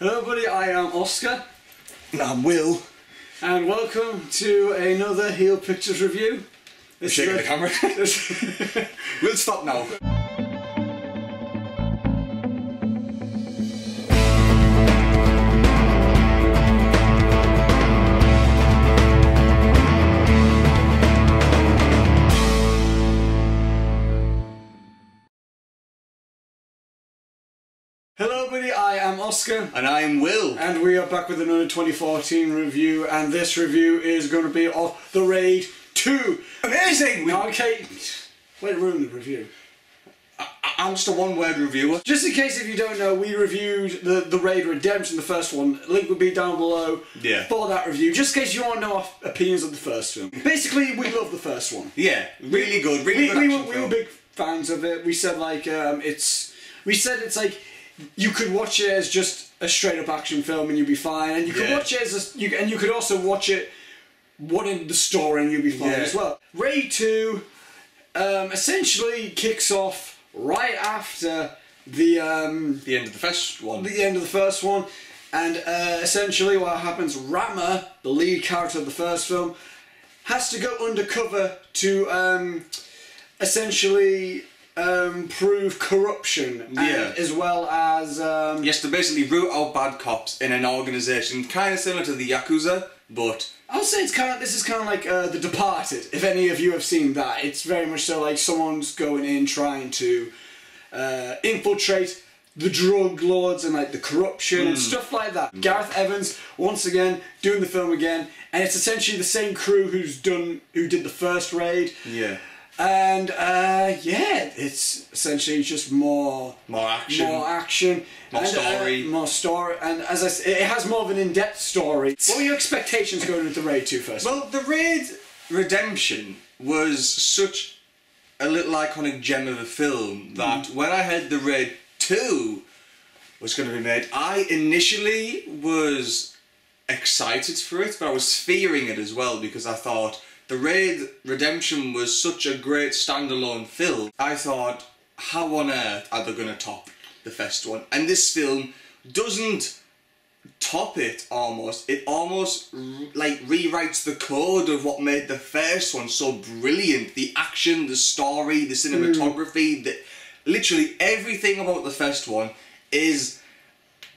Hello everybody, I am Oscar. And I'm Will. And welcome to another Heel Pictures review. Shaking the camera. We'll stop now. Hello everybody, I am Oscar. And I am Will. And we are back with another 2014 review, and this review is going to be of The Raid 2. Amazing! Okay, way to ruin the review. I'm just a one-word reviewer. Just in case if you don't know, we reviewed the Raid Redemption, the first one. Link will be down below for that review, just in case you want to know our opinions of the first film. Basically, we love the first one. Yeah, really good, really good action film. We were big fans of it. We said like, it's like, you could watch it as just a straight up action film and you'd be fine, and you could watch it as you could also watch it wanting the story and you'd be fine as well. Raid 2 essentially kicks off right after the end of the first one. The end of the first one, and essentially what happens, Rama, the lead character of the first film, has to go undercover to essentially prove corruption, and as well as yes, to basically root out bad cops in an organisation kind of similar to the Yakuza, but I'll say this is kind of like The Departed. If any of you have seen that, it's very much so like someone's going in trying to infiltrate the drug lords and like the corruption and stuff like that. Gareth Evans once again doing the film again, and it's essentially the same crew who did the first Raid. Yeah. And yeah, it's essentially just more action, more story, and as I said, it has more of an in-depth story. What were your expectations going into Raid 2 first? Well, the Raid Redemption was such a little iconic gem of a film that when I heard the Raid 2 was going to be made, I initially was excited for it, but I was fearing it as well, because I thought The Raid Redemption was such a great standalone film. I thought, how on earth are they going to top the first one? And this film doesn't top it almost. It almost like rewrites the code of what made the first one so brilliant. The action, the story, the cinematography, literally everything about the first one is,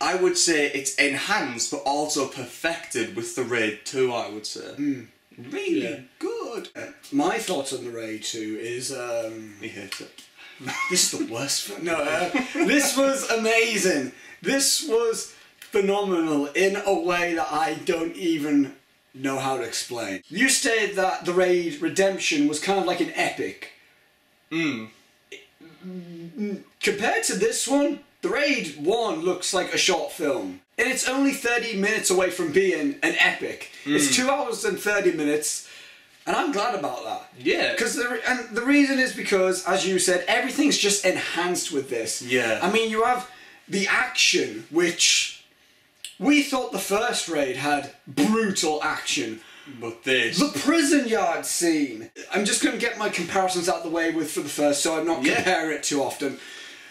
I would say, it's enhanced but also perfected with the Raid 2, I would say. Really good. My thoughts on the Raid 2 is He hates it. this is the worst film. No, this was amazing. This was phenomenal in a way that I don't even know how to explain. You stated that the Raid Redemption was kind of like an epic. Compared to this one, the Raid 1 looks like a short film. And it's only 30 minutes away from being an epic. It's 2 hours and 30 minutes, and I'm glad about that. Yeah. And the reason is because, as you said, everything's just enhanced with this. Yeah. I mean, you have the action, which we thought the first Raid had brutal action. But this... The prison yard scene. I'm just going to get my comparisons out of the way for the first, so I'm not comparing it too often.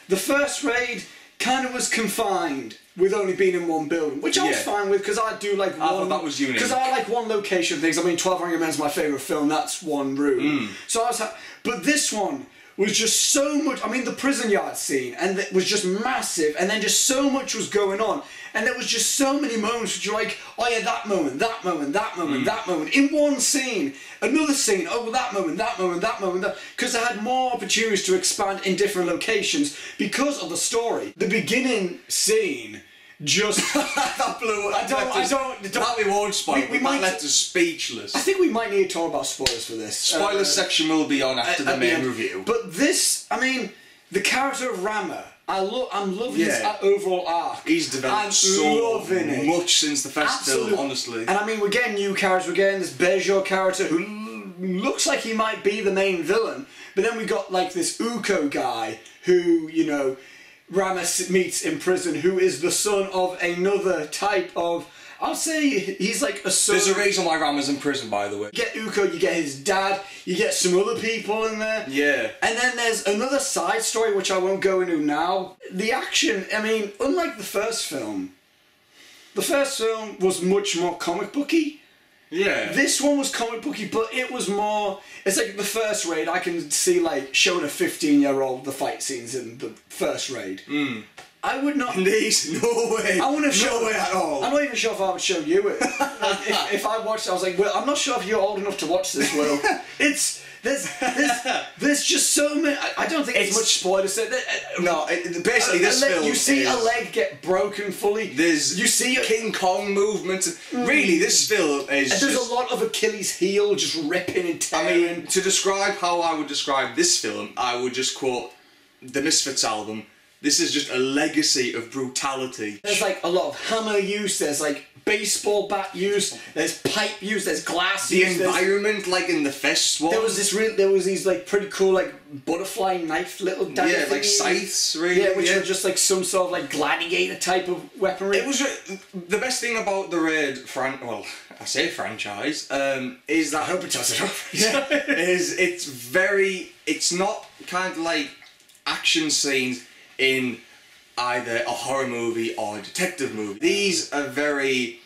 The first Raid kind of was confined with only being in one building, which I was fine with, because I do like one... I thought that was unique. Because I like one location of things. I mean, 12 Angry Men is my favourite film, that's one room. So I was... But this one was just so much... I mean, the prison yard scene, and it was just massive, and then just so much was going on, and there was just so many moments which you're like, oh yeah, that moment, that moment, that moment, that moment, in one scene, another scene, oh that moment, that moment, that moment, that... Because I had more opportunities to expand in different locations because of the story. The beginning scene just... that blew... That we won't spoil. We might left us speechless. I think we might need to talk about spoilers for this. Spoiler section will be on after the main review. But this, I mean, the character of Rama, I'm loving his overall arc. He's developed so much since the first film, honestly. And I mean, we're getting new characters. We're getting this Bradshaw character who looks like he might be the main villain. But then we got like this Iko guy who, you know, Rama meets in prison, who is the son of another type of... I'll say he's like a son... There's a reason why Rama's in prison, by the way. You get Iko, you get his dad, you get some other people in there. Yeah. And then there's another side story, which I won't go into now. The action, I mean, unlike the first film, the first film was much more comic booky. Yeah. This one was comic booky, but it was more. It's like the first Raid. I can see like showing a 15-year-old the fight scenes in the first Raid. I would not. These, no way. I wouldn't show no way at all. I'm not even sure if I would show you it. Like, if I watched it, I was like, well, I'm not sure if you're old enough to watch this, Will. There's just so many. I don't think it's much spoilers. No, basically this film. You see a leg get broken fully. You see King Kong movements. Really, this film is. And there's a lot of Achilles' heel just ripping and tearing. I mean, to describe how I would describe this film, I would just quote the Misfits album. This is just a legacy of brutality. There's like a lot of hammer use, there's like baseball bat use, there's pipe use, there's glass use. The environment, like in the Fest one. There was these like pretty cool like butterfly knife little dagger yeah, like thingies. scythes, really. Yeah, which were just like some sort of like gladiator type of weaponry. It was the best thing about the Raid I say franchise, is that I hope it does it off. Yeah, it's not kind of like action scenes in either a horror movie or a detective movie. These are very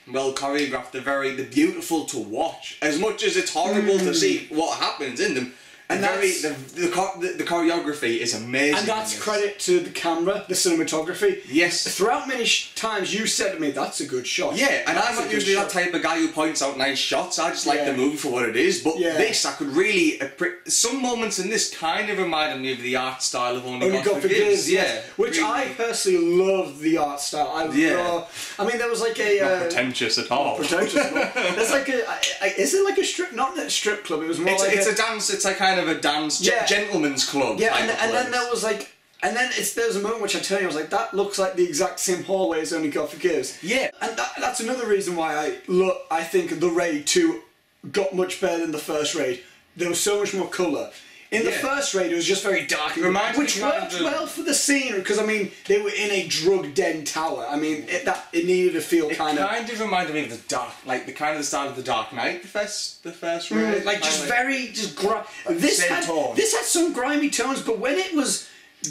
well choreographed, they're beautiful to watch. As much as it's horrible to see what happens in them, and the choreography is amazing. And that's credit to the camera, the cinematography. Yes. Throughout many times you said to me, that's a good shot. Yeah, and I'm not usually that type of guy who points out nice shots. I just like the movie for what it is. But this, I could really... some moments in this kind of reminded me of the art style of Only God Forgives. Yeah. Which really. I personally love the art style. I mean, there was like a... not pretentious at all. Not pretentious at all. There's like a... Is it like a strip... Not a strip club, it was more it's a dance, it's like kind of a dance, gentleman's club. Yeah, and then there was like... And then there's a moment which I tell you, I was like, that looks like the exact same hallway as Only God Forgives. Yeah. And that's another reason why I think The Raid 2 got much better than the first Raid. There was so much more colour. In the first Raid, it was just very dark, which worked well for the scene, because I mean, they were in a drug-den tower. I mean, it needed to feel kind of... It kind of reminded me of the dark, like the kind of the style of the Dark Knight, the first Raid. Like just very, this had some grimy tones, but when it was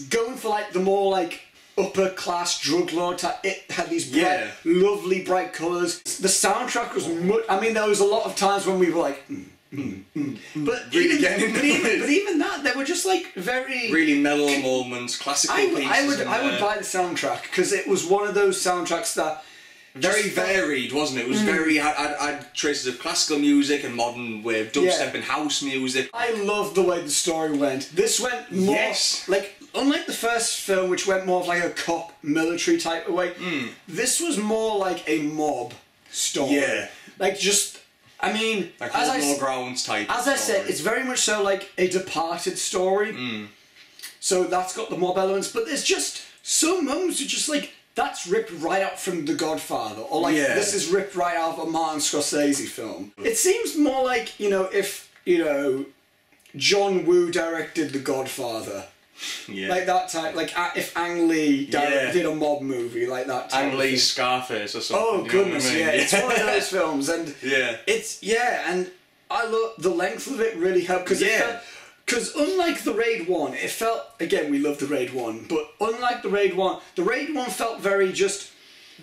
going for like the more like upper class drug lord type, it had these bright, lovely bright colours. The soundtrack was I mean, there was a lot of times when we were like... But really even that, they were just like really mellow moments, classical pieces. I would buy the soundtrack because it was one of those soundtracks that very varied, wasn't it? It was very had traces of classical music and modern wave dubstep and house music. I loved the way the story went. This went more like, unlike the first film, which went more of like a cop military type of way. This was more like a mob story. Yeah, like just. I mean, like more grounds type. As I said, it's very much so like a Departed story. So that's got the mob elements, but there's just some moments are just like that's ripped right out from The Godfather, or like this is ripped right out of a Martin Scorsese film. It seems more like if John Woo directed The Godfather. Yeah. Like that type, like if Ang Lee did a mob movie like that type. Ang Lee's Scarface or something. Oh goodness, it's one of those films, and and I love the length of it. Really helped because unlike the Raid 1, it felt, again, we love the Raid 1, but unlike the Raid 1 felt very just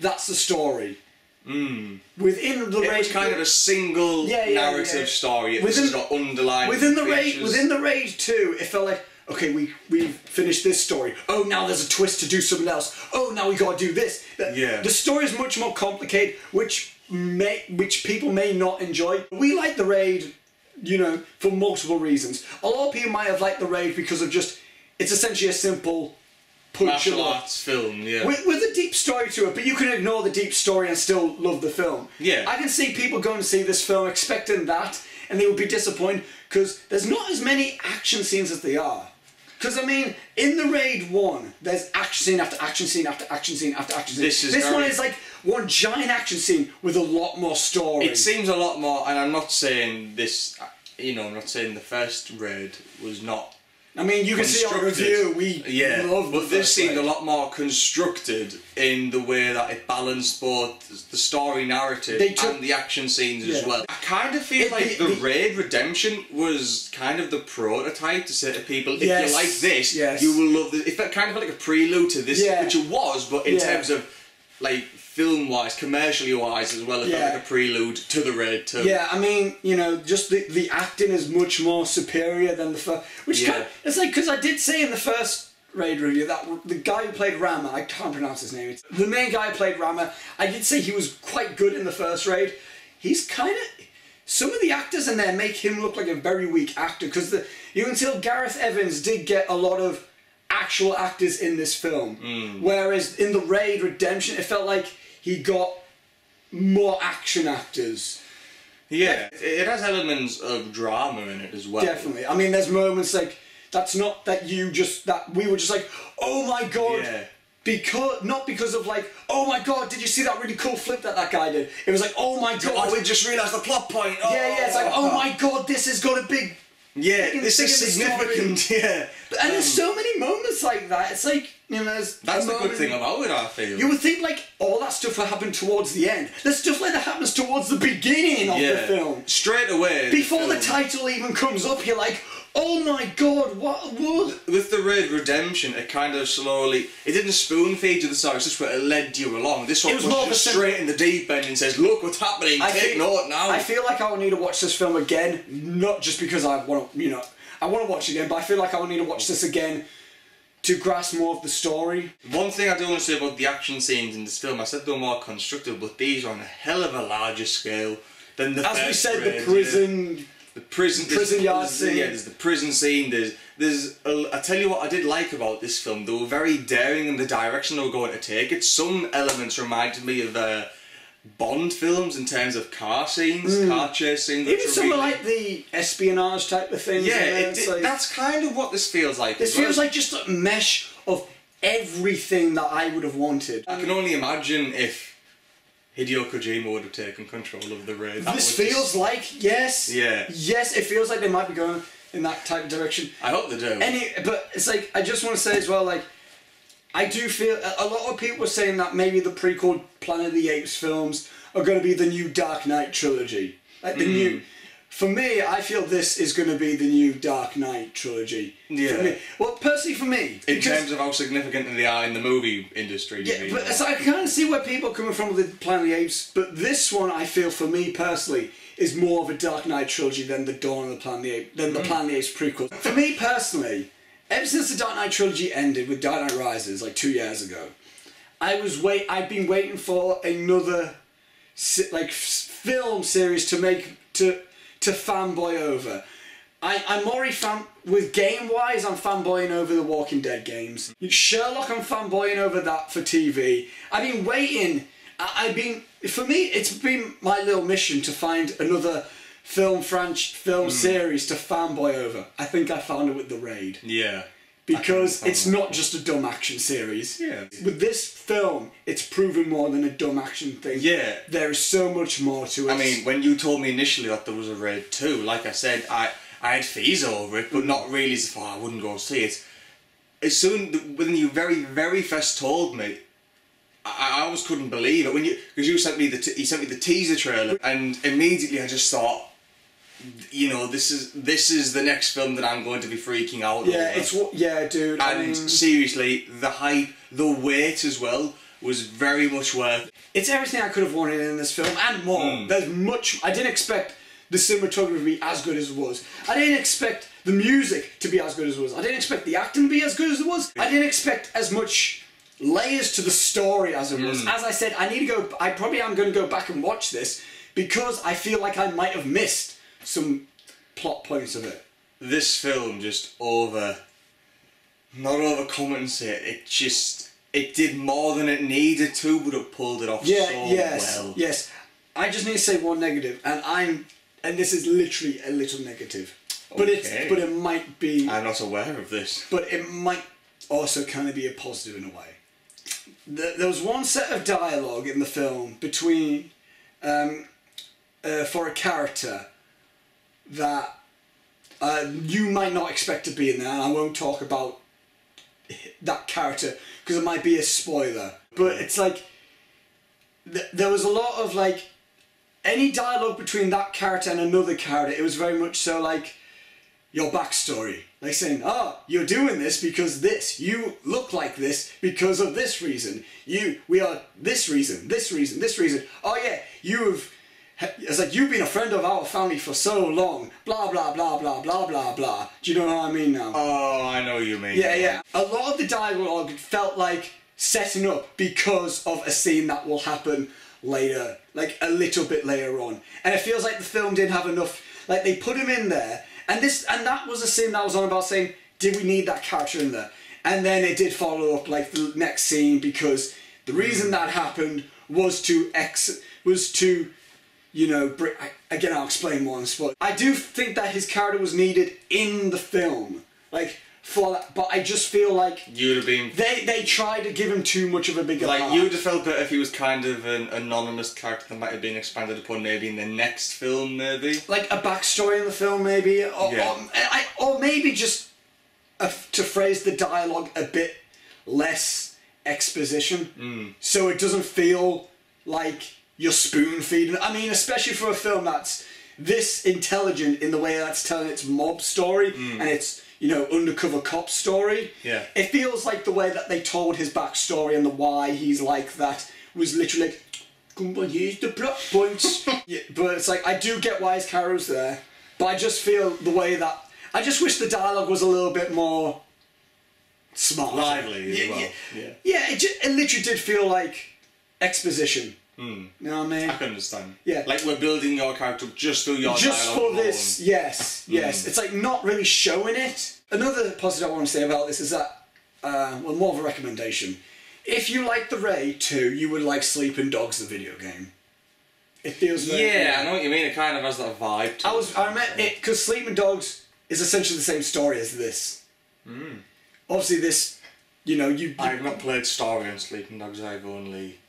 that's the story. Within the Raid, it was kind of a single narrative story. It's got underlying within the Raid 2, it felt like, okay, we've finished this story. Oh, now there's a twist to do something else. Oh, now we gotta do this. The story is much more complicated, which people may not enjoy. We like the Raid, for multiple reasons. A lot of people might have liked the Raid because of just, it's essentially a simple martial arts film, with a deep story to it, but you can ignore the deep story and still love the film. Yeah. I can see people going to see this film expecting that, and they would be disappointed because there's not as many action scenes as there are. Because, I mean, in the Raid 1, there's action scene after action scene after action scene after action scene. This one is like one giant action scene with a lot more story. It seems a lot more, and I'm not saying this, I'm not saying the first Raid was not. I mean, you can see our review, we love but this seemed a lot more constructed in the way that it balanced both the story narrative and the action scenes as well. I kind of feel like the Raid Redemption was kind of the prototype to say to people, if you like this, you will love this. It felt kind of like a prelude to this, which it was, but in terms of like film-wise, commercially-wise, as well as like a prelude to The Raid 2. Yeah, I mean, you know, just the acting is much more superior than the first. Which kind of, it's like, because I did say in the first Raid review that the guy who played Rama, I can't pronounce his name, the main guy who played Rama, I did say he was quite good in the first Raid. He's kind of, some of the actors in there make him look like a very weak actor, because you can tell Gareth Evans did get a lot of actual actors in this film, whereas in the Raid Redemption it felt like he got more action actors. Yeah, it has elements of drama in it as well. Definitely. I mean, there's moments like, that's not that we were just like, oh my god, not because of like, oh my god, did you see that really cool flip that guy did? It was like, oh my god. Oh, we just realised the plot point. Oh. Yeah, it's like, oh my god, this has got a big... Yeah, this is significant, And there's so many moments like that. It's like, you know, that's the good thing about it, I feel. You would think like all that stuff would happen towards the end. There's stuff like that happens towards the beginning of the film. Straight away. Before the title even comes up, you're like, oh my god, what? With the Raid Redemption, it kind of slowly... It didn't spoon feed you the story, it's just where it led you along. This one was just straight in the deep end and says, look what's happening, take note now. I feel like I will need to watch this film again, not just because I want to, you know, I want to watch it again, but I feel like I will need to watch this again to grasp more of the story. One thing I do want to say about the action scenes in this film, I said they were more constructive, but these are on a hell of a larger scale than the As we said, the prison... The prison yard scene. Yeah, there's the prison scene. I tell you what I did like about this film. They were very daring in the direction they were going to take it. Some elements reminded me of Bond films in terms of car scenes, car chase scenes. Even some like the espionage type of things. Yeah, that's kind of what this feels like. This feels like just a mesh of everything that I would have wanted. I can only imagine if Hideo Kojima would have taken control of the Raid. This feels like, yes. Yeah. Yes, it feels like they might be going in that type of direction. I hope they do. But it's like, I just want to say as well, like, I do feel, a lot of people are saying that maybe the prequel Planet of the Apes films are going to be the new Dark Knight trilogy. Like the new... For me, I feel this is going to be the new Dark Knight trilogy. Yeah. For me. Well, personally for me... In terms of how significant they are in the movie industry. Yeah, but so I kind of see where people are coming from with the Planet of the Apes, but this one, I feel, for me personally, is more of a Dark Knight trilogy than the Dawn of the Planet of the Apes, than the Planet of the Apes prequel. For me personally, ever since the Dark Knight trilogy ended with Dark Knight Rises, like 2 years ago, I've been waiting for another film series to fanboy over. I'm already with game-wise, I'm fanboying over the Walking Dead games. Sherlock, I'm fanboying over that for TV. I've been waiting, for me, it's been my little mission to find another film series to fanboy over. I think I found it with The Raid. Yeah. Because it's not just a dumb action series. Yeah. With this film, it's proven more than a dumb action thing. Yeah. There is so much more to it. I mean, when you told me initially that there was a Raid 2, like I said, I had fees over it, but not really as far. I wouldn't go see it. When you very, very first told me, I almost couldn't believe it. Because you sent me the teaser trailer, and immediately I just thought, you know, this is the next film that I'm going to be freaking out over. Dude. And seriously, the hype, the wait as well, was very much worth it. It's everything I could have wanted in this film, and more. There's much... I didn't expect the cinematography to be as good as it was. I didn't expect the music to be as good as it was. I didn't expect the acting to be as good as it was. I didn't expect as much layers to the story as it was. As I said, I probably am going to go back and watch this, because I feel like I might have missed some plot points of it. This film just not overcompensated. It did more than it needed to, but it pulled it off well. Yes. I just need to say one negative, and this is literally a little negative. But it might be... I'm not aware of this. But it might also kind of be a positive in a way. There was one set of dialogue in the film between... for a character that you might not expect to be in there, and I won't talk about that character because it might be a spoiler. But it's like there was a lot of like any dialogue between that character and another character. It was very much so like your backstory. Like saying, oh, you're doing this because this. You look like this because of this reason. We are this reason, this reason, this reason. Oh yeah, it's like, you've been a friend of our family for so long. Blah, blah, blah, blah, blah, blah, blah. Do you know what I mean now? Oh, I know what you mean. Yeah, yeah. A lot of the dialogue felt like setting up because of a scene that will happen later. Like, a little bit later on. And it feels like the film didn't have enough... Like, they put him in there... And that was a scene that I was on about saying, did we need that character in there? And then it did follow up, like, the next scene, because the reason that happened was to, you know, again, I'll explain once, but I do think that his character was needed in the film, like, for that, but I just feel like... You would have been... They tried to give him too much of a bigger part. You would have felt better if he was kind of an anonymous character that might have been expanded upon maybe in the next film, maybe. Like a backstory in the film, maybe, or maybe just to phrase the dialogue a bit less exposition, so it doesn't feel like you're spoon feeding. I mean, especially for a film that's this intelligent in the way that's telling its mob story and its, you know, undercover cop story. Yeah. It feels like the way that they told his backstory and the why he's like that was literally like, come on, here's the plot points. Yeah, but it's like, I do get why his character was there, but I just feel the way that... I just wish the dialogue was a little bit more smart. Lively as well. Yeah, it literally did feel like exposition. You know what I mean? I can understand. Yeah. Like, we're building your character just through your just dialogue for this, yes. It's like not really showing it. Another positive I want to say about this is that, well, more of a recommendation. If you like The Raid 2, you would like Sleeping Dogs, the video game. It feels very... Yeah, I know what you mean. It kind of has that vibe to it. I meant it, because Sleeping Dogs is essentially the same story as this. Obviously this, you know, I've not played story on Sleeping Dogs, I've only...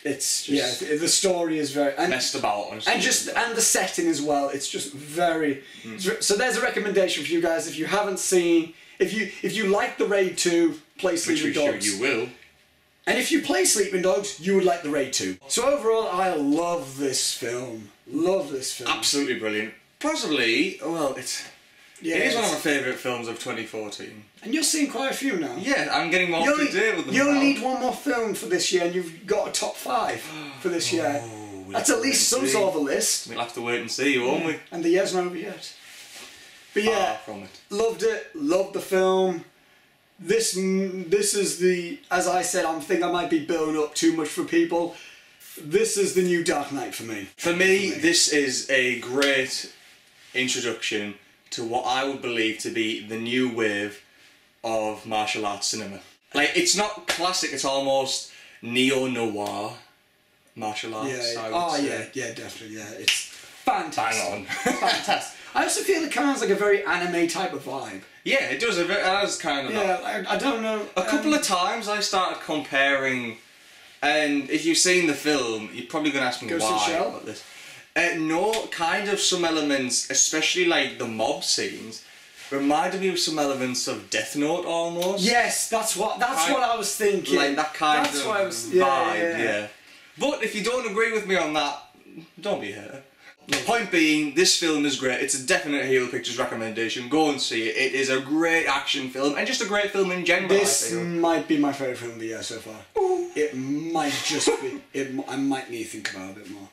It's just the story is very messed about, honestly. and the setting as well. It's just very so. There's a recommendation for you guys if you haven't seen. If you like The Raid 2, play Sleeping Dogs. Which you will. And if you play Sleeping Dogs, you would like The Raid 2. So overall, I love this film. Love this film. Absolutely brilliant. Possibly, well, it is one of my favourite films of 2014. And you're seeing quite a few now. Yeah, I'm getting more up to date with them. You only need one more film for this year, and you've got a top 5 for this year. That's at least some sort of a list. We'll have to wait and see, won't we? And the year's not over yet. But yeah, loved it. Loved the film. This is the, as I said, I think I might be building up too much for people. This is the new Dark Knight for me. For me, this is a great introduction to what I would believe to be the new wave of martial arts cinema. Like, it's not classic, it's almost neo-noir martial arts. Yeah, definitely, yeah. It's fantastic. Bang on. Fantastic. I also feel it kind of has like a very anime type of vibe. Yeah, it does. It has kind of that. Yeah, I don't know. A couple of times I started comparing, and if you've seen the film, you're probably going to ask me why about this. No, kind of some elements, especially like the mob scenes, reminded me of some elements of Death Note almost. Yes, that's what I was thinking. Like that kind of vibe, yeah. But if you don't agree with me on that, don't be a hater. The point being, this film is great. It's a definite Heel Pictures recommendation. Go and see it. It is a great action film, and just a great film in general. This might be my favourite film of the year so far. Ooh. It might just be. I might need to think about it a bit more.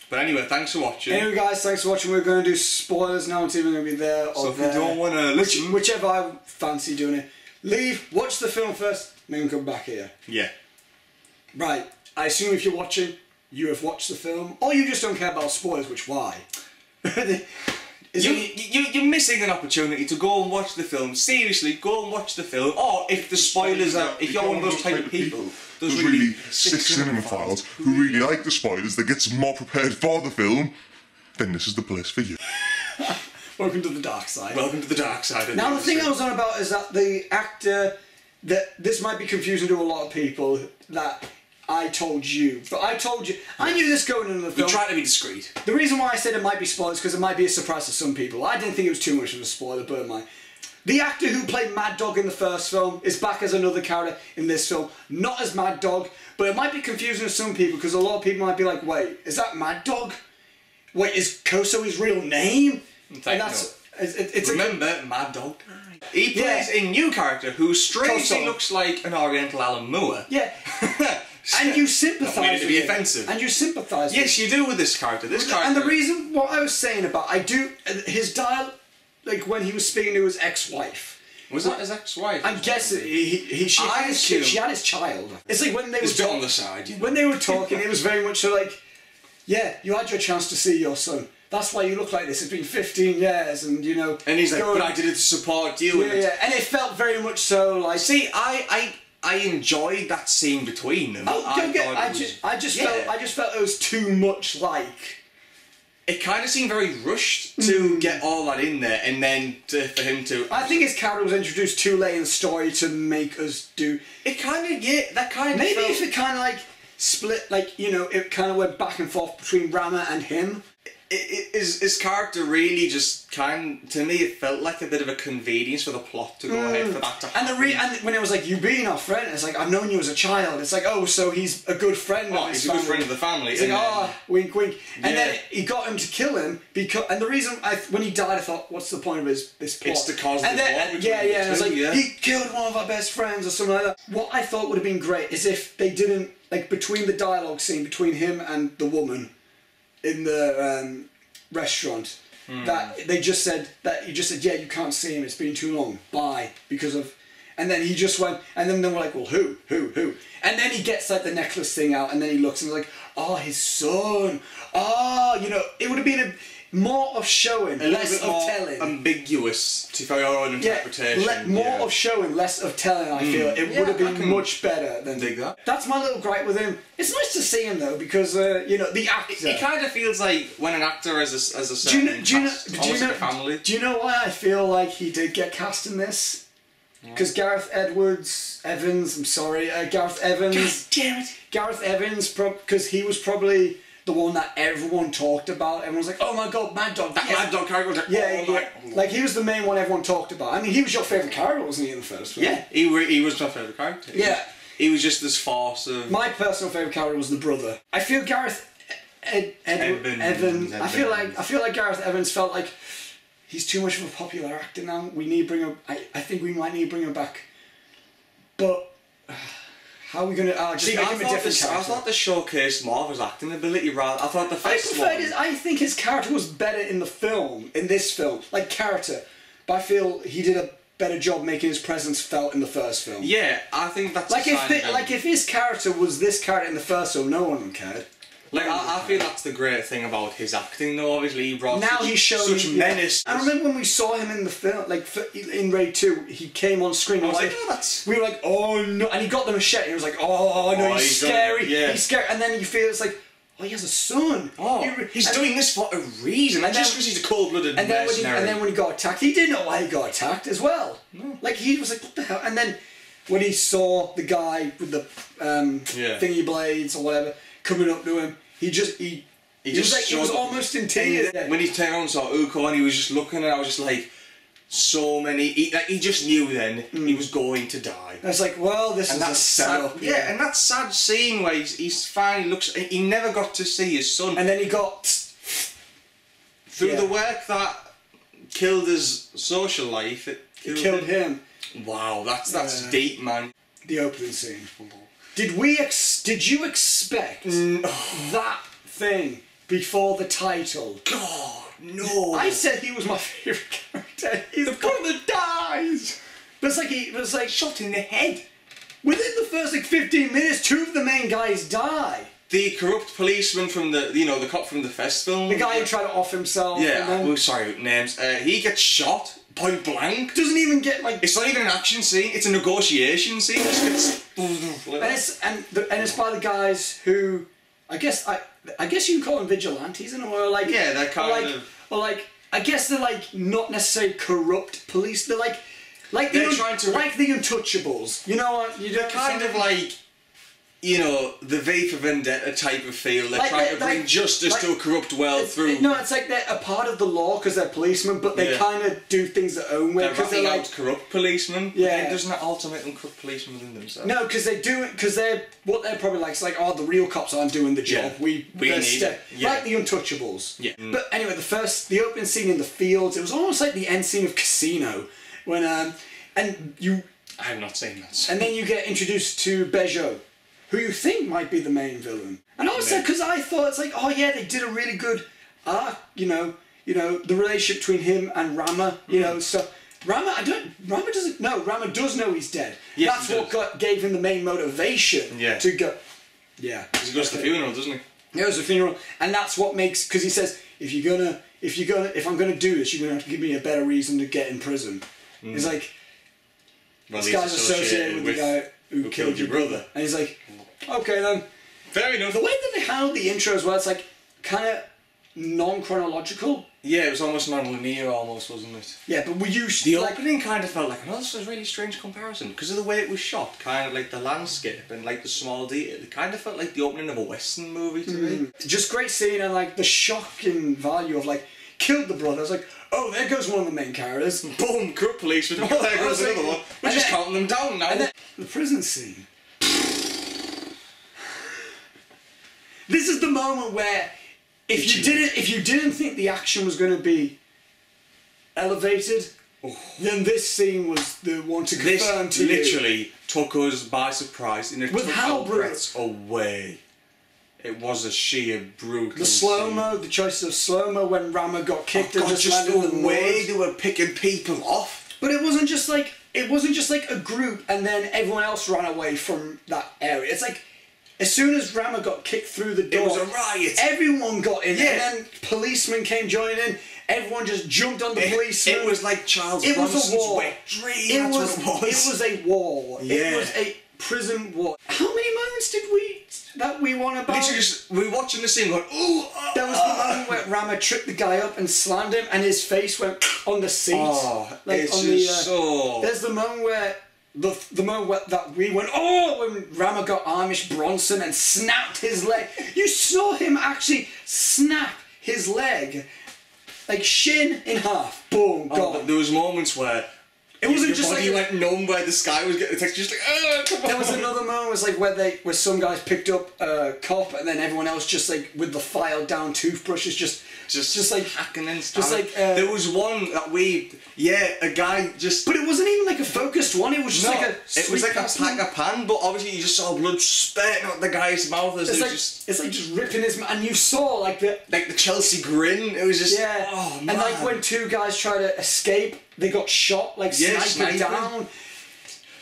But anyway, thanks for watching. Anyway guys, thanks for watching. We're going to do spoilers now. It's either going to be there or so if you don't want to listen... Whichever I fancy doing it. Leave, watch the film first, then come back here. Yeah. Right, I assume if you're watching, you have watched the film, or you just don't care about spoilers, which why? You're missing an opportunity to go and watch the film. Seriously, go and watch the film. Or if the spoilers are... If you're one of those type of people... There's really 6 cinemaphiles who really like the spoilers, that gets more prepared for the film, then this is the place for you. Welcome to the dark side. Welcome to the dark side. Now the thing I was on about is that the actor, that this might be confusing to a lot of people, that I told you, but I told you, I knew this going into the film. We try to be discreet. The reason why I said it might be spoilers because it might be a surprise to some people. I didn't think it was too much of a spoiler, but the actor who played Mad Dog in the first film is back as another character in this film. Not as Mad Dog, but it might be confusing to some people because a lot of people might be like, wait, is that Mad Dog? Wait, is Koso his real name? And It's Remember, Mad Dog. He plays a new character who strangely looks like an Oriental Alan Moore. Yeah. And you sympathise with it to be offensive. And you sympathise with Yes, you do with this character. And the reason, what I was saying about, his dialogue, like when he was speaking to his ex-wife. Was that his ex-wife? I guess she had his child. It's like when they were talking on the side. When they were talking, it was very much so like, yeah, you had your chance to see your son. That's why you look like this. It's been 15 years, and you know. And he's like, but I did it to support you. Yeah, and it felt very much so like. See, I enjoyed that scene between them. I just felt it was too much like. It kind of seemed very rushed to get all that in there, and then for him to. I think his character was introduced too late in the story to make us do. It kind of Maybe if it kind of like split, like you know, it kind of went back and forth between Rama and him. His character really just to me it felt like a bit of a convenience for the plot to go ahead for that to happen. And when it was like, you being our friend, it's like, I've known you as a child. It's like, oh, so he's a good friend of his family. He's a good friend of the family. It's like, wink, wink. And then he got him to kill him because, and the reason when he died, I thought, what's the point of this plot? It's to cause the war between and it's like, he killed one of our best friends or something like that. What I thought would have been great is if they didn't, like between the dialogue scene between him and the woman in the restaurant, that he just said, yeah, you can't see him, it's been too long, bye, because of, and then he just went, and then they were like, well, who, and then he gets like the necklace thing out, and then he looks and he's like, oh, his son, you know, it would have been more of showing, less of telling. Ambiguous for your own interpretation. More of showing, less of telling, I feel. It would have been much better than... dig that. That's my little gripe with him. It's nice to see him though, because, you know, the actor... It kind of feels like when an actor has a certain family. Do you know why I feel like he did get cast in this? Because Gareth Evans... God damn it! Gareth Evans, because he was probably... the one that everyone talked about. Everyone's like, oh my god, Mad Dog. That Mad Dog character was like, like he was the main one everyone talked about. I mean, he was your favourite character, wasn't he, in the first film? Yeah, he was my favourite character. Yeah. He was just this farce of... My personal favourite character was the brother. I feel Gareth Evans... I feel like Gareth Evans felt like he's too much of a popular actor now. We need to bring him... I think we might need to bring him back. But... how are we going to just make him a different character? I thought this showcased more of his acting ability rather. I thought the first one... I think his character was better in the film, in this film, like character. But I feel he did a better job making his presence felt in the first film. Yeah, I think that's like if his character was this character in the first film, no one cared. Like I feel that's the great thing about his acting, though. Obviously, he brought he's showing such menace. I remember when we saw him in the film, like in Raid 2, he came on screen. And we were like, oh no, and he got the machete. And he was like, oh no, he's scary. He's scary. And then you feel it's like, oh, he has a son. Oh, he's doing this for a reason, and just because he's a cold-blooded mercenary. And then when he got attacked, he didn't know why he got attacked as well. No. Like he was like, what the hell? And then when he saw the guy with the thingy blades or whatever coming up to him. He was almost in tears. When he turned around and saw Uko and he was just looking, and I was just like, so many. He just knew then he was going to die. I was like, well, this is a setup. Yeah, and that sad scene where he's finally looks. He never got to see his son, and then he got through the work that killed his social life. It killed him. Wow, that's deep, man. The opening scene. Did you expect that thing before the title? God, no. I said he was my favourite character. He's the brother dies. But it was like shot in the head. Within the first 15 minutes, 2 of the main guys die. The corrupt policeman from the cop from the first film. The guy who tried to off himself. Yeah, sorry, names. He gets shot. Point blank. Doesn't even get like... It's not even an action scene, it's a negotiation scene. And it's by the guys who... I guess you can call them vigilantes in a way, like... Yeah, they're kind of... Or like... I guess they're like not necessarily corrupt police, they're like the Untouchables. You know what? They're kind of like... you know, the V for Vendetta type of feel. They're Like trying they're- to bring like- justice like- to a corrupt world through... No, it's like they're a part of the law because they're policemen, but they kind of do things their own way. They're Because ratting like, out corrupt policemen. Yeah. But doesn't that also make them corrupt policemen within themselves? no, because they do it because what they're probably like. It's like, oh, the real cops aren't doing the job. Yeah. We they're need it. Yeah. like the Untouchables. Yeah. But anyway, the opening scene in the fields. It was almost like the end scene of Casino when and you. I have not seen that. And then you get introduced to Bejo, who you think might be the main villain. And also, because I thought it's like, oh yeah, they did a really good arc, you know, the relationship between him and Rama, you know, stuff. Rama does know he's dead. Yes, That's what gave him the main motivation to go. Yeah. He goes to the funeral, doesn't he? He goes to the funeral, and that's what makes, because he says, if I'm gonna do this, you're gonna have to give me a better reason to get in prison. He's like, Well, this guy's associated with the guy who killed your brother. And he's like, okay then. Fair enough. The way that they handled the intro as well, it's like kind of non-chronological. Yeah, it was almost non-linear, almost, wasn't it? Yeah, but we used The opening kind of felt like, oh, this was a really strange comparison because of the way it was shot, kind of like the landscape and like the small detail. It kind of felt like the opening of a Western movie to me. Just great scene and like the shocking value of like killed the brother. I was like, oh, there goes one of the main characters. Boom, corrupt policeman. Oh, there goes another one. We're just counting them down now. And then the prison scene. This is the moment where if you didn't think the action was going to be elevated, then this scene was the one to confirm to you. This literally took us by surprise and it With took how our brutal. breaths away. It was a sheer brutal The slow-mo, the choice of slow-mo when Rama got kicked and just just landed in the the way mud. they were picking people off. But it wasn't just like a group and then everyone else ran away from that area. It's like as soon as Rama got kicked through the door, It was a riot. Everyone got in, Yeah. and then policemen came joining in. Everyone just jumped on the policeman. It was like Charles It was Bronson's a war. wet dream. It That's was. what it was. It was a war. Yeah. It was a prison war. How many moments did we want about? Literally just, we were watching the scene going, ooh, There was the moment where Rama tripped the guy up and slammed him, and his face went on the seat. Oh, like it's on just so... There's the moment where the moment where that we went, oh, when Rama got Amish Bronson and snapped his leg. You saw him actually snap his leg, like shin in half. Boom, gone. But there was moments where It wasn't your just body like went numb where the sky was getting attacked. Just like, come on. there was another moment was like where some guys picked up a cop and then everyone else just like with the filed down toothbrushes just like hacking and just like there was one that a guy just. but it wasn't even like a focused one. It was just like a. It was like a pack of pan, but obviously you just saw blood spurting out the guy's mouth as It's it like just it's like just ripping his and you saw like the Chelsea grin. It was just yeah, man. and like when two guys tried to escape, they got shot like sniping down.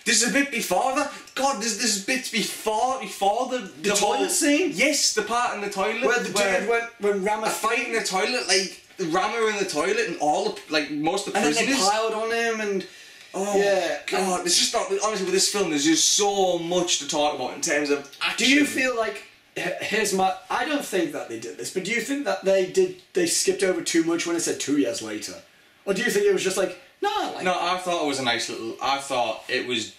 This is a bit before that. God, this is bits before the toilet scene. Yes, the part in the toilet Where the dude when Rama a fight in the toilet, like Rama in the toilet and all the, like most of the and then prisoners. they piled on him and oh yeah, God, there's just not honestly with this film. There's just so much to talk about in terms of action. Do you feel like here's my? I don't think that they did this, but do you think that they skipped over too much when it said 2 years later, or do you think it was just like no? Like, No, I thought it was a nice little. I thought it was.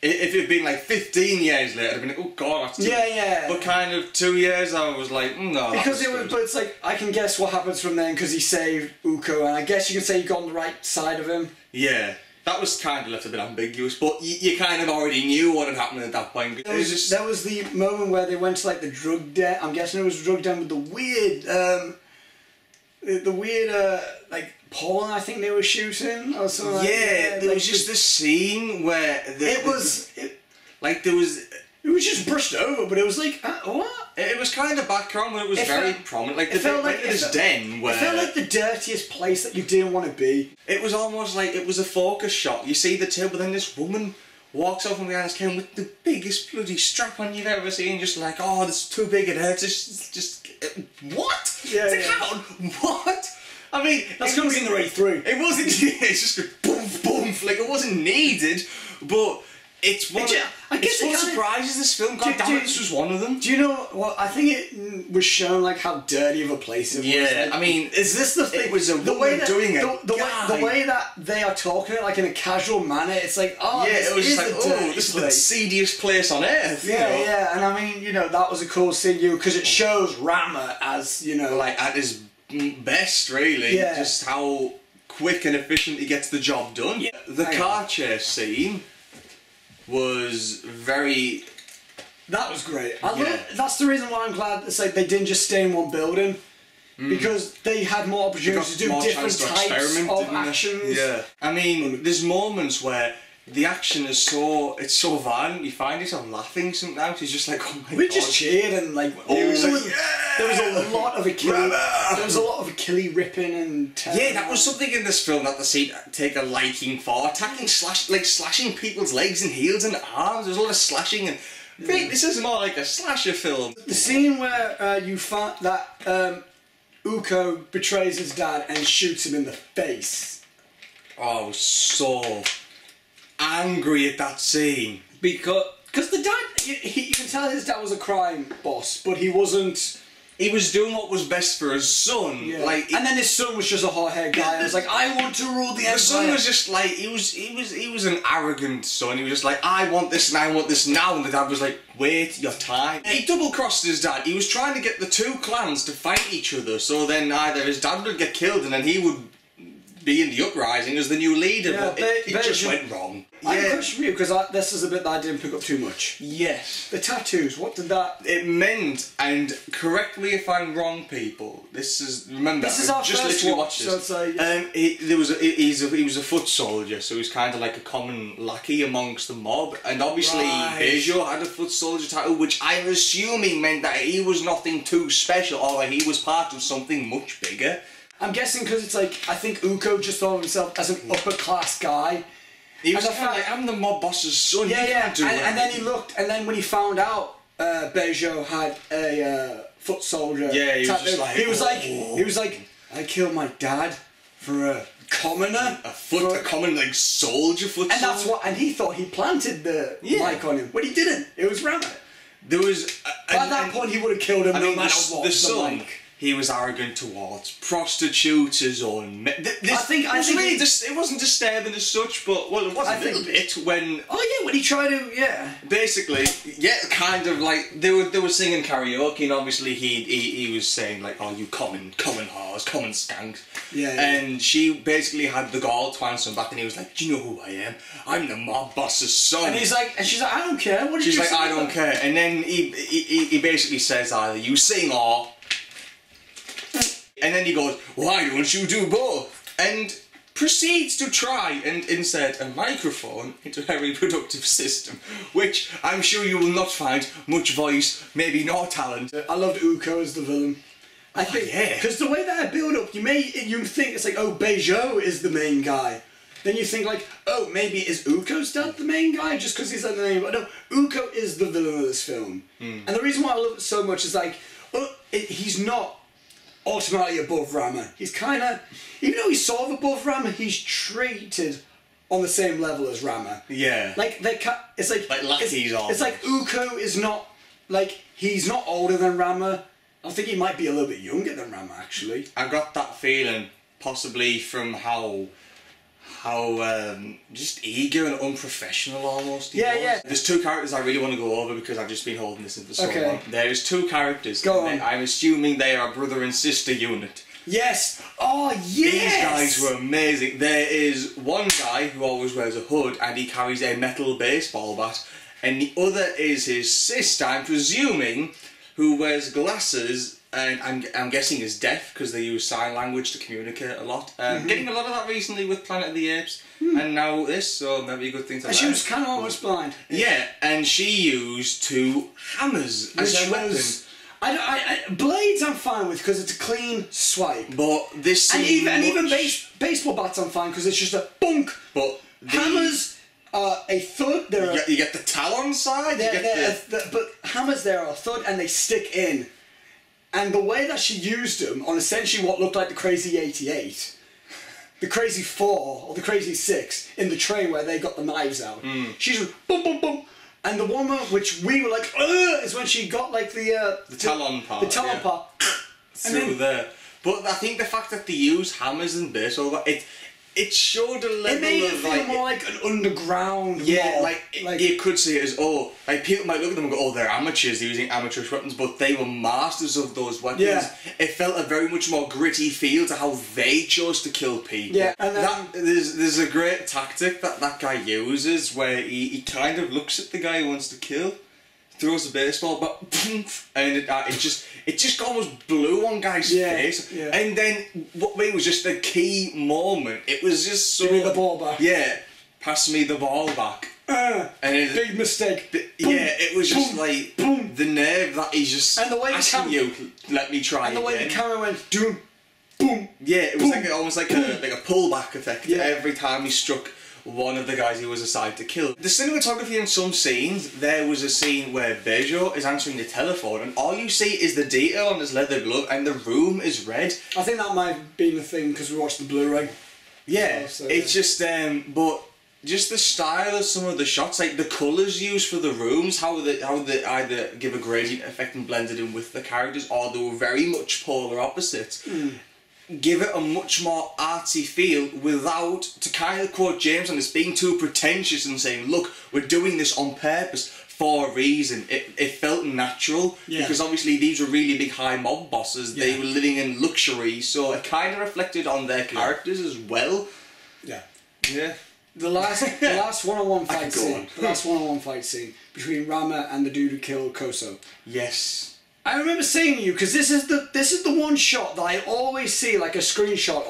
If it had been like 15 years later, I'd have been like, oh God, that's too. Yeah. But kind of 2 years, I was like, no. Because it was, but it's like I can guess what happens from then because he saved Iko, and I guess you can say you got on the right side of him. Yeah, that was kind of left a bit ambiguous, but you kind of already knew what had happened at that point. There was the moment where they went to like the drug den. I'm guessing it was drug den with the weird, like porn. I think they were shooting or something. Like there like was just a scene where it was just brushed over, but it was like what? It was kind of background, but it was very prominent. Like it felt like this den where it felt like the dirtiest place that you didn't want to be. it was almost like it was a focus shot. You see the two, but then this woman walks out from behind this counter with the biggest bloody strap on you've ever seen, just like, oh, this is too big, it hurts. Just what? Yeah, it's a count. What? I mean, That's going to be in the Raid 3. It wasn't. It's just boom, boom. Like it wasn't needed, but It's one. I guess it's full it of kinda- surprises. This film. God damn it, this was one of them. Do you know what? I think it was shown like how dirty of a place it was. Yeah, Like, I mean, is this the thing? it was a the woman way that, doing it. The way that they are talking it, like in a casual manner, it's like, oh, Yeah, this it was is just like, a dirty oh, this is the place. seediest place on earth. you Yeah, know? yeah, and I mean, that was a cool scene, because it shows Rama as, Like at his best, really. Yeah. Just how quick and efficient he gets the job done. Yeah. The car chase scene was very. That was great. Yeah. That's the reason why I'm glad it's like they didn't just stay in one building, because they had more opportunities to do more different chance to types experiment, of didn't they? actions. Yeah. I mean, there's moments where the action is so violent. You find yourself laughing sometimes. It's just like, oh my god. We just cheered and like, It was like, there was a lot of Achilles. Rama! There was a lot of Achilles ripping and tearing. Yeah, that was something in this film that they seem to take a liking for. Slashing people's legs and heels and arms. There's a lot of slashing and. Wait, this is more like a slasher film. The scene where you find that Uko betrays his dad and shoots him in the face. Oh, I was so angry at that scene. Because the dad, you can tell his dad was a crime boss, but he wasn't. He was doing what was best for his son. Yeah. Like, and then his son was just a hot-haired guy. And was like, I want to rule the empire. the son was just like he was an arrogant son. He was just like, I want this and I want this now. And the dad was like, wait your time. He double-crossed his dad. He was trying to get the two clans to fight each other, so then either his dad would get killed and then he would be in the uprising as the new leader. Yeah, but it just went wrong. I have a question for you, because this is a bit that I didn't pick up too much. Yes. The tattoos, what did that... It meant, and correct me if I'm wrong, people. This is our just first literally watch, watched so this. it's like... He was a foot soldier, so he was kind of like a common lackey amongst the mob. And obviously, Right. Bradshaw had a foot soldier tattoo, which I'm assuming meant that he was nothing too special, or that he was part of something much bigger. I'm guessing because it's like, I think Uko just thought of himself as an upper-class guy. He was And kind of like, I'm the mob boss's son. Yeah, you yeah. can't do that. And then he looked, and then when he found out Bradshaw had a foot soldier Yeah, he was tattoo, just like, he was like, I killed my dad for a commoner. a common like soldier foot And soldier. that's what, and he thought he planted the mic on him, but he didn't. It was Rama. There was... By that point, he would have killed him no matter what. The son, he was arrogant towards prostitutes, his own... It wasn't disturbing as such, but, well, it was a little bit when... Oh yeah, when he tried to, yeah. Basically, yeah, kind of like, they were singing karaoke, and obviously he was saying, like, oh, you common whores, common skanks. Yeah, yeah. And she basically had the gall to answer him back, and he was like, do you know who I am? I'm the mob boss's son. And he's like, and she's like, I don't care. What did She's you like, say I don't about care. And then he basically says either you sing or... And then he goes, why don't you do both? And proceeds to try and insert a microphone into her reproductive system, which I'm sure you will not find much voice, maybe not talent. I loved Uko as the villain. I think, yeah. because the way that I build up, you think it's like, oh, Bradshaw is the main guy. Then you think like, oh, maybe is Uko's dad the main guy just because he's like the main guy? No, Uko is the villain of this film. And the reason why I love it so much is like, he's not ultimately above Rama. He's kind of, even though he's sort of above Rama, he's treated on the same level as Rama. Yeah. Like it's like lackeys are. It's like Uko is not like he's not older than Rama. I think he might be a little bit younger than Rama actually. I got that feeling possibly from how just eager and unprofessional almost he Yeah, was. yeah. There's two characters I really want to go over because I've just been holding this in for so Okay. long. There's two characters. Go and on. I'm assuming they are brother and sister unit. Yes. Oh yes. These guys were amazing. There is one guy who always wears a hood and he carries a metal baseball bat, and the other is his sister, I'm presuming, who wears glasses and I'm guessing is deaf because they use sign language to communicate a lot. Getting a lot of that recently with Planet of the Apes and now this, so maybe a good thing to learn. And she was kind of almost blind. Yeah, and she used two hammers as Which a weapon. was, blades I'm fine with because it's a clean swipe. But this And seemed even much- baseball bats I'm fine because it's just a bunk. But Hammers are a thud. you get the talon side. But hammers there are a thud and they stick in. And the way that she used them on essentially what looked like the Crazy 88, the Crazy Four or the Crazy Six in the train where they got the knives out. She's just boom, boom, boom. And the one which we were like, ugh, is when she got like the talon part. The talon part. Through there. But I think the fact that they use hammers and this, it showed a level of, it made it feel more like an underground yeah, mob. like you could see it as, people might look at them and go, oh, they're amateurs, they're using amateurish weapons, but they were masters of those weapons. Yeah. It felt a very much more gritty feel to how they chose to kill people. Yeah, and then, there's a great tactic that guy uses where he kind of looks at the guy he wants to kill, throws a baseball bat, and it just almost blew one guy's face. Yeah. And then what made was just a key moment. It was just so. Give me the ball back. Yeah, pass me the ball back. And big mistake. It was just like the nerve that he's just and the way asking you, let me try. And the way again. the camera went, doom, boom. Yeah, it was like almost like a pullback effect every time he struck one of the guys he was assigned to kill. The cinematography in some scenes, there was a scene where Bradshaw is answering the telephone and all you see is the detail on his leather glove and the room is red. I think that might have been the thing because we watched the Blu-ray. Yeah, it's just, but just the style of some of the shots, like the colours used for the rooms, how they either give a gradient effect and blended in with the characters, or they were very much polar opposites. Give it a much more artsy feel without, to kind of quote James on this, being too pretentious and saying, look, we're doing this on purpose for a reason. It felt natural because obviously these were really big high mob bosses. They were living in luxury, so it kind of reflected on their characters as well. Yeah. Yeah. The last one-on-one fight scene. The last one-on-one fight scene between Rama and the dude who killed Koso. Yes. I remember seeing you because this is the one shot that I always see like a screenshot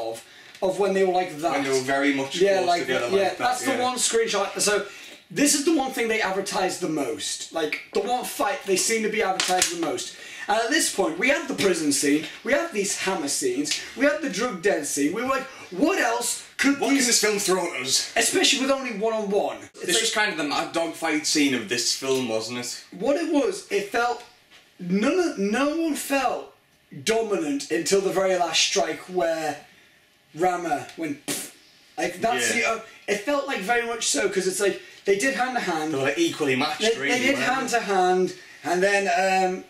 of when they were like that. When they were very much close together like that. That's the one screenshot. So this is the one thing they advertised the most. Like the one fight they seem to be advertised the most. And at this point, we had the prison scene, we had these hammer scenes, we had the drug den scene. We were like, what else could What can this film throw at us? Especially with only one-on-one. This was kind of the mad dog fight scene of this film, wasn't it? What it was, it felt... No one felt dominant until the very last strike where Rama went pfft. Like that's it felt like very much so because it's like they did hand to hand. They were equally matched. They did hand to hand, and then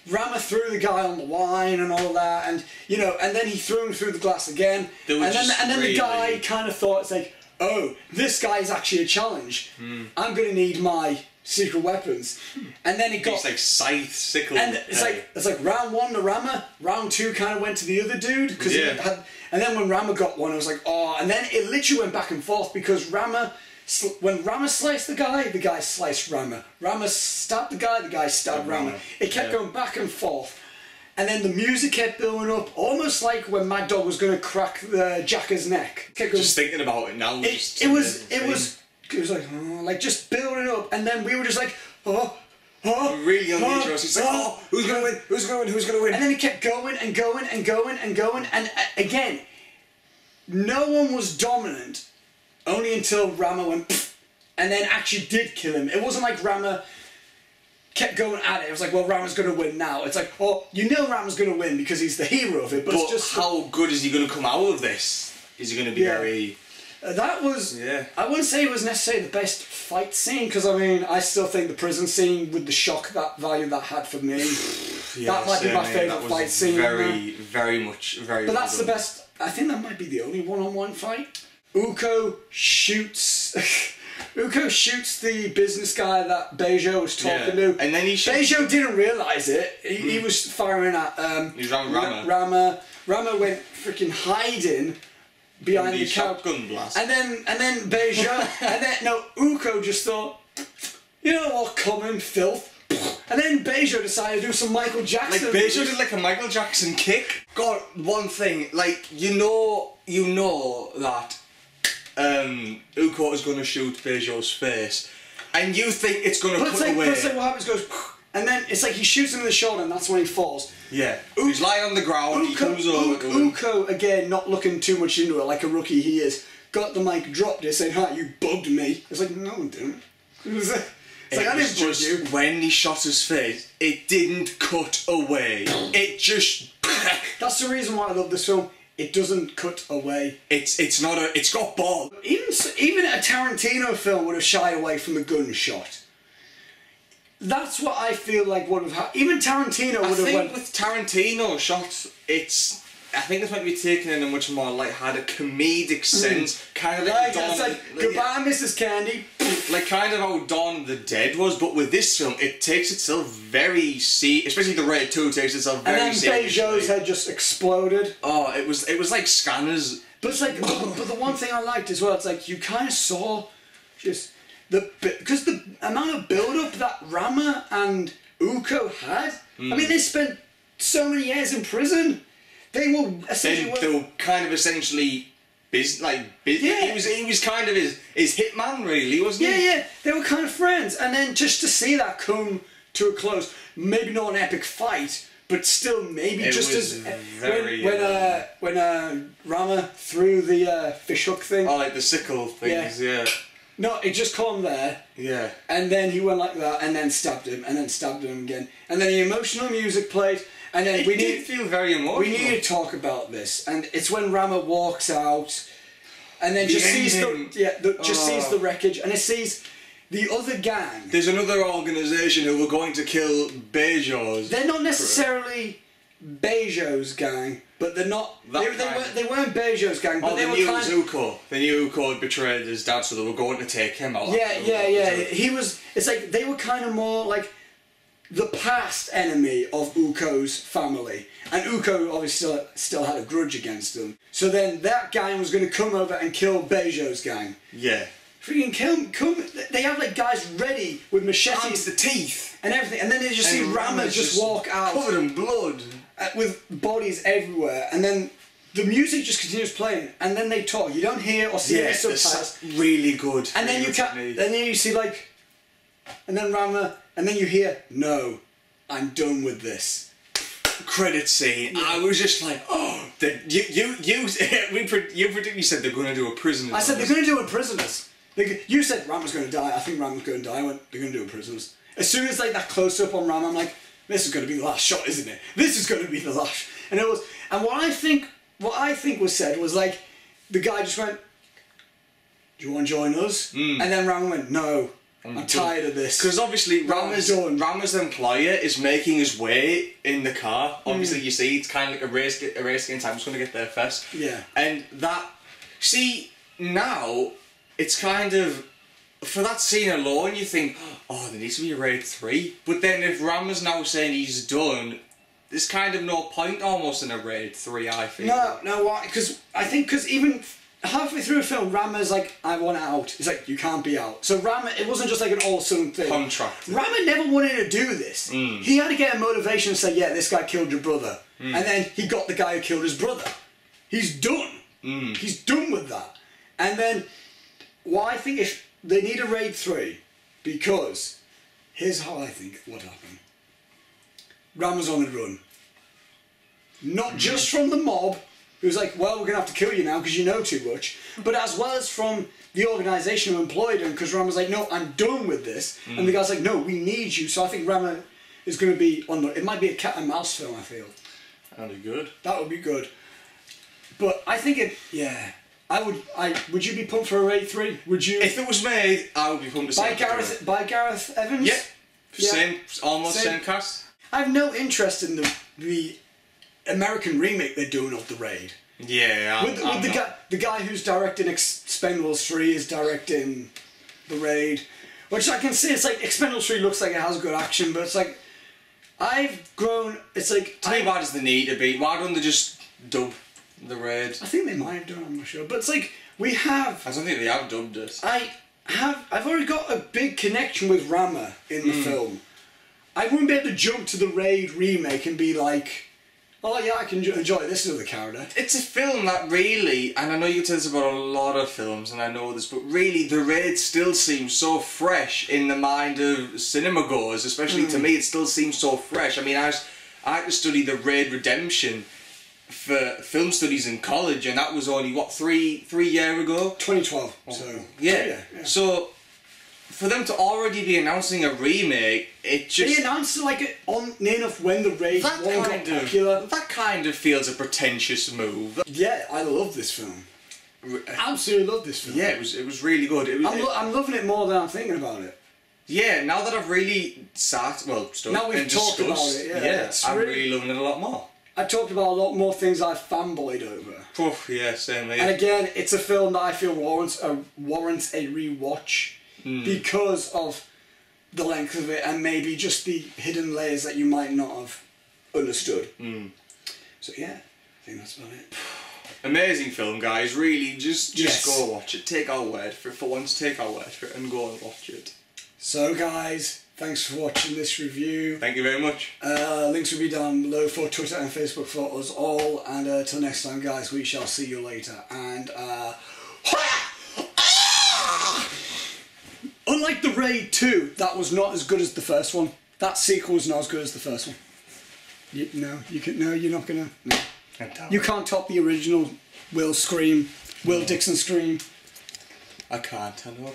Rama threw the guy on the line and all that, and and then he threw him through the glass again, and then the guy kind of thought it's like, oh, this guy is actually a challenge. I'm gonna need my secret weapons, and then it got it's like scythe, sickle, and it's like round one to Rama, round two kind of went to the other dude because he had, and then when Rama got one, it was like and then it literally went back and forth because when Rama sliced the guy sliced Rama. Rama stabbed the guy stabbed Rama. It kept going back and forth, and then the music kept building up, almost like when Mad Dog was going to crack the Jacker's neck. Just thinking about it now, it was like just building up, and then we were just like, really on the intro. It's like, who's gonna win? Who's gonna win? Who's gonna win? And then it kept going and going and going and going, and again, no one was dominant, only until Rama went, pfft, and then actually did kill him. It wasn't like Rama kept going at it. It was like, well, Rama's gonna win now. It's like, Rama's gonna win because he's the hero of it. But it's just how good is he gonna come out of this? Is he gonna be very? That was, I wouldn't say it was necessarily the best fight scene, because I mean, I still think the prison scene with the shock value that had for me, that might be my favourite fight scene. Very much. But that's the best, I think that might be the only one-on-one fight. Iko shoots the business guy that Bradshaw was talking to. And then Bradshaw didn't realise it. He was firing at Rama. Rama went freaking hiding behind the shotgun blast. And then Bradshaw Iko just thought, you know what, common filth. And then Bradshaw decided to do some Michael Jackson. Like Bradshaw did like a Michael Jackson kick. God, one thing, like you know that Iko is gonna shoot Brashaw's face, and you think it's gonna cut away. But it's like what happens goes, and then it's like he shoots him in the shoulder, and that's when he falls. Yeah, he's lying on the ground. He comes over. Iko again, not looking too much into it, like a rookie he is, got the mic, dropped it, saying, "Hi, you bugged me." It's like, no, I didn't. It's like I didn't bug you. When he shot his face, it didn't cut away. It just. That's the reason why I love this film. it doesn't cut away. It's not a. It's got balls. Even a Tarantino film would have shied away from the gunshot. That's what I feel like would have happened. Even Tarantino would have went... I think with Tarantino shots, I think it's meant to be taken in a much more light-hearted comedic sense. Kind of like It's like, goodbye, Mrs. Candy. Like kind of how Dawn of the Dead was, but with this film, it takes itself very especially the Raid 2 takes itself very seriously. And then Bejo's head just exploded. Oh, it was like Scanners. But it's like, but the one thing I liked as well, it's like you kind of saw just because the amount of build-up that Rama and Uko had. I mean, they spent so many years in prison. They were essentially. They were kind of essentially. Yeah. He was kind of his hitman, really, wasn't he? Yeah, they were kind of friends, and then just to see that come to a close, maybe not an epic fight, but still maybe it just was as very, when Rama threw the fish hook thing. Oh, like the sickle things, yeah. No, it just caught him there. Yeah. And then he went like that, and then stabbed him, and then stabbed him again, and then the emotional music played. And then we did feel very emotional. We need to talk about this, and it's when Rama walks out, and then just sees sees the wreckage, and it sees the other gang. There's another organisation who were going to kill Bejo's. They're not necessarily Bejo's gang, but they're not. They weren't Bejo's gang, but they were kind of Uko. They knew Uko had betrayed his dad, so they were going to take him out. Yeah. He was. It's like they were kind of more like the past enemy of Uko's family. And Uko obviously still had a grudge against them. So then that gang was going to come over and kill Bejo's gang. Yeah. Freaking come. They have like guys ready with machetes. And the teeth. And everything. And then they just see Rama just walk out. Covered in blood. With bodies everywhere. And then the music just continues playing. And then they talk. You don't hear or see any subtitles. Really good. And then then you see like... And then Rama... And then you hear, no, I'm done with this. Credit scene. Yeah. I was just like, oh, you said they're going to do a prisoners. I said they're going to do a prisoners. You said Rama's going to die. I think Rama's going to die. I went, they're going to do a prisoners. As soon as like that close up on Rama, I'm like, this is going to be the last shot, isn't it? This is going to be the last. And it was. And what I think was said was like, the guy just went, do you want to join us? And then Rama went, no. I'm tired of this. Because obviously Rama's employer is making his way in the car. Obviously you see it's kind of like a race against time. I'm just going to get there first. Yeah. And see, now it's kind of, for that scene alone you think, oh, there needs to be a Raid 3. But then if Rama's now saying he's done, there's kind of no point almost in a Raid 3, I think. No, why? Because even... halfway through the film, Rama's like, I want out. It's like, you can't be out. So Rama, it wasn't just like an all-sudden thing. Contract. Rama never wanted to do this. He had to get a motivation to say, yeah, this guy killed your brother. And then he got the guy who killed his brother. He's done. He's done with that. And then, I think if they need a Raid 3, because here's how I think what happened. Rama's on the run. Not just from the mob, who's like, well, we're going to have to kill you now because you know too much. But as well as from the organisation who employed him, because Rama's like, no, I'm done with this. And the guy's like, no, we need you. So I think Rama is going to be on the... It might be a cat and mouse film, I feel. That'd be good. That would be good. But I think it... Yeah. Would you be pumped for a Raid 3? Would you... If it was made, I would be pumped to see it. By Gareth Evans? Yeah. Same cast. I have no interest in the American remake they're doing of The Raid. Yeah, the guy who's directing Expendables 3 is directing The Raid, which I can see. It's like Expendables 3 looks like it has good action, but it's like I've grown. It's like to me, why does the need to be? Why don't they just dub The Raid? I think they might have done. I'm not sure, but it's like we have. I don't think they have dubbed it. I've already got a big connection with Rama in the film. I wouldn't be able to jump to the Raid remake and be like, oh yeah, I can enjoy this other character. It's a film that really, and I know you tell us about a lot of films, and I know this, but really The Raid still seems so fresh in the mind of cinema goers, especially to me. It still seems so fresh. I mean, I had to study The Raid Redemption for film studies in college, and that was only what, three years ago? 2012. So yeah. So for them to already be announcing a remake, it just... They announced it like on near enough when the Raid that 1 got popular. That kind of feels a pretentious move. Yeah, I love this film. Absolutely love this film. Yeah, it was really good. I'm loving it more than I'm thinking about it. Yeah, now that I've really stood now we've and talked about discussed, it, I'm really loving it a lot more. I've talked about a lot more things I've fanboyed over. Oof, yeah, same here. And again, it's a film that I feel warrants a rewatch because of the length of it and maybe just the hidden layers that you might not have understood. So yeah, I think that's about it. Amazing film, guys. Really, just Yes. go watch it. Take our word for it. For once, take our word for it and go and watch it. So guys, thanks for watching this review. Thank you very much. Links will be down below for Twitter and Facebook for us all. And till next time, guys, we shall see you later. And unlike The Raid 2, that was not as good as the first one. That sequel was not as good as the first one. You're not gonna. No. You can't top the original Will Dixon scream. I can't, I know.